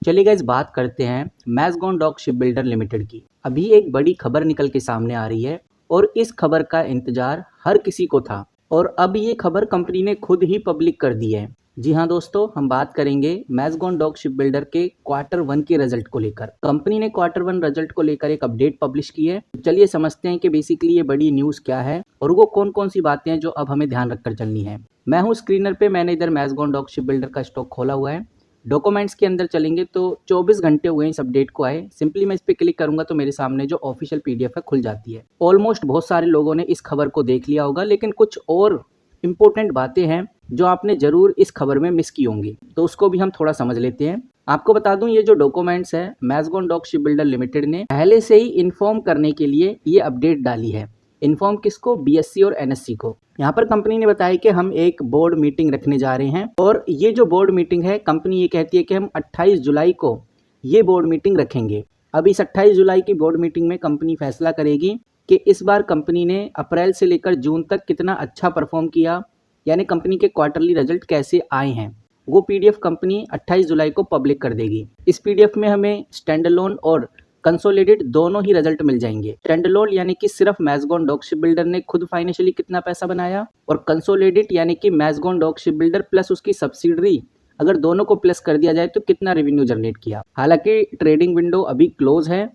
चलिए गाइस बात करते हैं मैज़गॉन डॉक शिप बिल्डर लिमिटेड की। अभी एक बड़ी खबर निकल के सामने आ रही है और इस खबर का इंतजार हर किसी को था और अब ये खबर कंपनी ने खुद ही पब्लिक कर दी है। जी हाँ दोस्तों, हम बात करेंगे मैज़गॉन डॉक शिप बिल्डर के क्वार्टर 1 के रिजल्ट को लेकर। कंपनी ने क्वार्टर 1 रिजल्ट को लेकर एक अपडेट पब्लिश की है। चलिए समझते हैं कि बेसिकली ये बड़ी न्यूज़ क्या है और वो कौन कौन सी बातें हैं जो अब हमें ध्यान रखकर चलनी है। मैं हूँ स्क्रीनर पे, मैंने इधर मैज़गॉन डॉक शिप बिल्डर का स्टॉक खोला हुआ है। डॉक्यूमेंट्स के अंदर चलेंगे तो 24 घंटे हुए इस अपडेट को आए। सिंपली मैं इस पर क्लिक करूंगा तो मेरे सामने जो ऑफिशियल पीडीएफ है खुल जाती है। ऑलमोस्ट बहुत सारे लोगों ने इस खबर को देख लिया होगा, लेकिन कुछ और इम्पोर्टेंट बातें हैं जो आपने जरूर इस खबर में मिस की होंगी, तो उसको भी हम थोड़ा समझ लेते हैं। आपको बता दूं, ये जो डॉक्यूमेंट्स है मैज़गॉन डॉक शिप बिल्डर लिमिटेड ने पहले से ही इन्फॉर्म करने के लिए ये अपडेट डाली है। इन्फॉर्म किसको? बीएससी और एनएससी को। यहाँ पर कंपनी ने बताया कि हम एक बोर्ड मीटिंग रखने जा रहे हैं और ये जो बोर्ड मीटिंग है, कंपनी ये कहती है कि हम 28 जुलाई को ये बोर्ड मीटिंग रखेंगे। अब इस 28 जुलाई की बोर्ड मीटिंग में कंपनी फैसला करेगी कि इस बार कंपनी ने अप्रैल से लेकर जून तक कितना अच्छा परफॉर्म किया, यानी कंपनी के क्वार्टरली रिजल्ट कैसे आए हैं। वो पीडीएफ कंपनी 28 जुलाई को पब्लिक कर देगी। इस पीडीएफ में हमें स्टैंड अलोन और कंसोलिडेट दोनों ही रिजल्ट मिल जाएंगे। स्टैंड अलोन यानी कि सिर्फ मैज़गॉन डॉक शिप बिल्डर ने खुद फाइनेंशियली कितना पैसा बनाया, और कंसोलिडेट यानी कि मैज़गॉन डॉक शिप बिल्डर प्लस उसकी सब्सिडरी, अगर दोनों को प्लस कर दिया जाए तो कितना रेवेन्यू जनरेट किया। हालांकि ट्रेडिंग विंडो अभी क्लोज है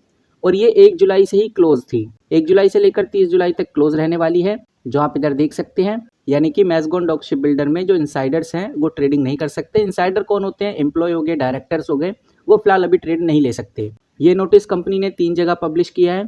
और ये 1 जुलाई से ही क्लोज थी। 1 जुलाई से लेकर 30 जुलाई तक क्लोज रहने वाली है, जो आप इधर देख सकते हैं। यानी कि मैज़गॉन डॉक शिप बिल्डर में जो इनसाइडर्स हैं वो ट्रेडिंग नहीं कर सकते। इनसाइडर कौन होते हैं? एम्प्लॉय हो गए, डायरेक्टर्स हो गए, वो फिलहाल अभी ट्रेड नहीं ले सकते। ये नोटिस कंपनी ने 3 जगह पब्लिश किया है।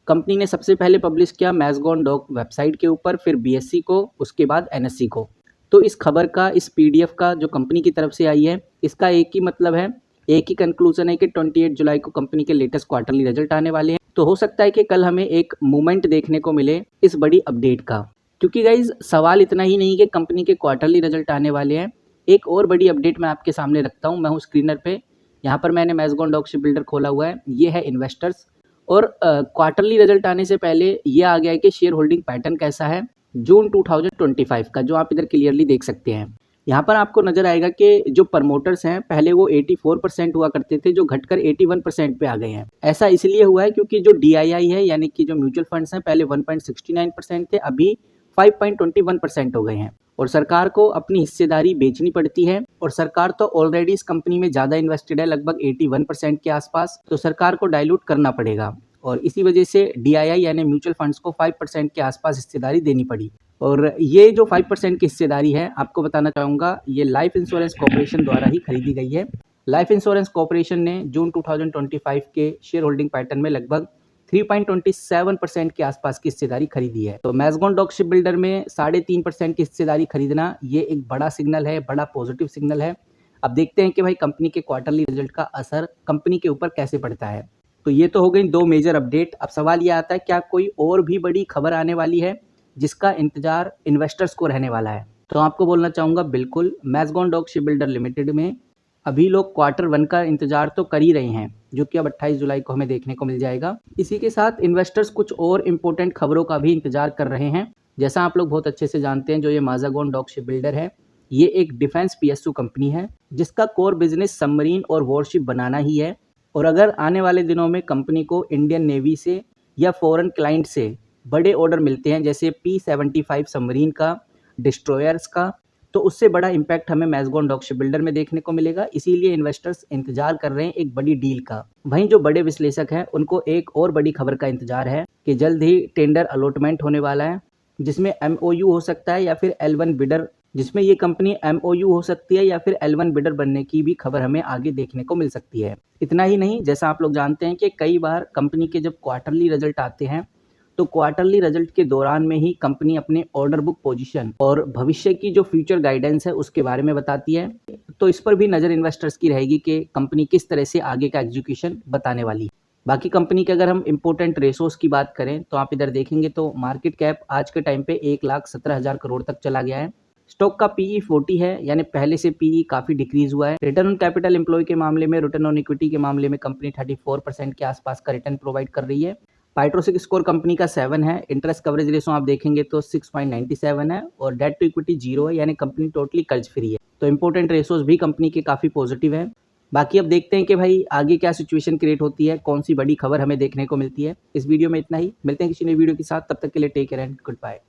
कंपनी ने सबसे पहले पब्लिश किया मैज़गॉन डॉक वेबसाइट के ऊपर, फिर बीएससी को, उसके बाद एनएससी को। तो इस खबर का, इस पीडीएफ का जो कंपनी की तरफ से आई है, इसका एक ही मतलब है, एक ही कंक्लूजन है कि 28 जुलाई को कंपनी के लेटेस्ट क्वार्टरली रिजल्ट आने वाले हैं। तो हो सकता है कि कल हमें एक मूवमेंट देखने को मिले इस बड़ी अपडेट का, क्योंकि गाइज सवाल इतना ही नहीं कि कंपनी के क्वार्टरली रिजल्ट आने वाले हैं। एक और बड़ी अपडेट मैं आपके सामने रखता हूँ। मैं हूँ स्क्रीनर पे, यहाँ पर मैंने मैज़गॉन डॉक शिप बिल्डर खोला हुआ है। ये है इन्वेस्टर्स, और क्वार्टरली रिजल्ट आने से पहले ये आ गया है कि शेयर होल्डिंग पैटर्न कैसा है जून 2025 का, जो आप इधर क्लियरली देख सकते हैं। यहाँ पर आपको नजर आएगा कि जो प्रमोटर्स हैं पहले वो 84% हुआ करते थे, जो घटकर 81% पे आ गए हैं। ऐसा इसलिए हुआ है क्योंकि जो डीआईआई है, यानी कि जो म्यूचुअल फंड्स हैं, पहले 1.69% थे, अभी 5.21% हो गए हैं। और सरकार को अपनी हिस्सेदारी बेचनी पड़ती है, और सरकार तो ऑलरेडी इस कंपनी में ज़्यादा इन्वेस्टेड है, लगभग 81% के आसपास, तो सरकार को डाइल्यूट करना पड़ेगा। और इसी वजह से डीआईआई यानी म्यूचुअल फंड्स को 5% के आसपास हिस्सेदारी देनी पड़ी। और ये जो 5% की हिस्सेदारी है, आपको बताना चाहूँगा, ये लाइफ इंश्योरेंस कॉर्पोरेशन द्वारा ही खरीदी गई है। लाइफ इंश्योरेंस कॉर्पोरेशन ने जून 2025 के शेयर होल्डिंग पैटर्न में लगभग 3.27% के आसपास की हिस्सेदारी खरीदी है। तो मैज़गॉन डॉक शिप बिल्डर में 3.5% की हिस्सेदारी खरीदना, ये एक बड़ा सिग्नल है, बड़ा पॉजिटिव सिग्नल है। अब देखते हैं कि भाई कंपनी के क्वार्टरली रिजल्ट का असर कंपनी के ऊपर कैसे पड़ता है। तो ये तो हो गई 2 मेजर अपडेट। अब सवाल ये आता है, क्या कोई और भी बड़ी खबर आने वाली है जिसका इंतजार इन्वेस्टर्स को रहने वाला है? तो आपको बोलना चाहूँगा, बिल्कुल। मैज़गॉन डॉक शिप बिल्डर लिमिटेड में अभी लोग क्वार्टर 1 का इंतजार तो कर ही रहे हैं, जो कि अब 28 जुलाई को हमें देखने को मिल जाएगा। इसी के साथ इन्वेस्टर्स कुछ और इम्पोर्टेंट खबरों का भी इंतजार कर रहे हैं। जैसा आप लोग बहुत अच्छे से जानते हैं, जो ये मैज़गॉन डॉक शिप बिल्डर है, ये एक डिफेंस पीएसयू कंपनी है जिसका कोर बिजनेस सबमरीन और वॉरशिप बनाना ही है। और अगर आने वाले दिनों में कंपनी को इंडियन नेवी से या फॉरेन क्लाइंट से बड़े ऑर्डर मिलते हैं, जैसे P-75 सबमरीन का, डिस्ट्रॉयर्स का, तो उससे बड़ा इम्पैक्ट हमें मैज़गॉन डॉक शिप बिल्डर में देखने को मिलेगा। इसीलिए इन्वेस्टर्स इंतजार कर रहे हैं एक बड़ी डील का। वहीं जो बड़े विश्लेषक हैं, उनको एक और बड़ी खबर का इंतजार है कि जल्द ही टेंडर अलॉटमेंट होने वाला है, जिसमें MOU हो सकता है या फिर L1 बिडर, जिसमें ये कंपनी MOU हो सकती है या फिर L1 बिडर बनने की भी खबर हमें आगे देखने को मिल सकती है। इतना ही नहीं, जैसा आप लोग जानते हैं कि कई बार कंपनी के जब क्वार्टरली रिजल्ट आते हैं, तो क्वार्टरली रिजल्ट के दौरान में ही कंपनी अपने ऑर्डर बुक पोजीशन और भविष्य की जो फ्यूचर गाइडेंस है उसके बारे में बताती है। तो इस पर भी नज़र इन्वेस्टर्स की रहेगी कि कंपनी किस तरह से आगे का एग्जीक्यूशन बताने वाली है। बाकी कंपनी के अगर हम इंपॉर्टेंट रेशोस की बात करें तो आप इधर देखेंगे तो मार्केट कैप आज के टाइम पे 1,17,000 करोड़ तक चला गया है। स्टॉक का PE 40 है, यानी पहले से PE काफी डिक्रीज हुआ है। रिटर्न ऑन कैपिटल एम्प्लॉय के मामले में, रिटर्न ऑन इक्विटी के मामले में कंपनी 34% के आसपास का रिटर्न प्रोवाइड कर रही है। पाइट्रोसिक स्कोर कंपनी का 7 है। इंटरेस्ट कवरेज रेशो आप देखेंगे तो 6.97 है, और डेट टू इक्विटी 0 है, यानी कंपनी टोटली कर्ज फ्री है। तो इंपॉर्टेंट रेशोज भी कंपनी के काफी पॉजिटिव है। बाकी अब देखते हैं कि भाई आगे क्या सिचुएशन क्रिएट होती है, कौन सी बड़ी खबर हमें देखने को मिलती है। इस वीडियो में इतना ही, मिलते हैं किसी नई वीडियो के साथ, तब तक के लिए take care and good bye.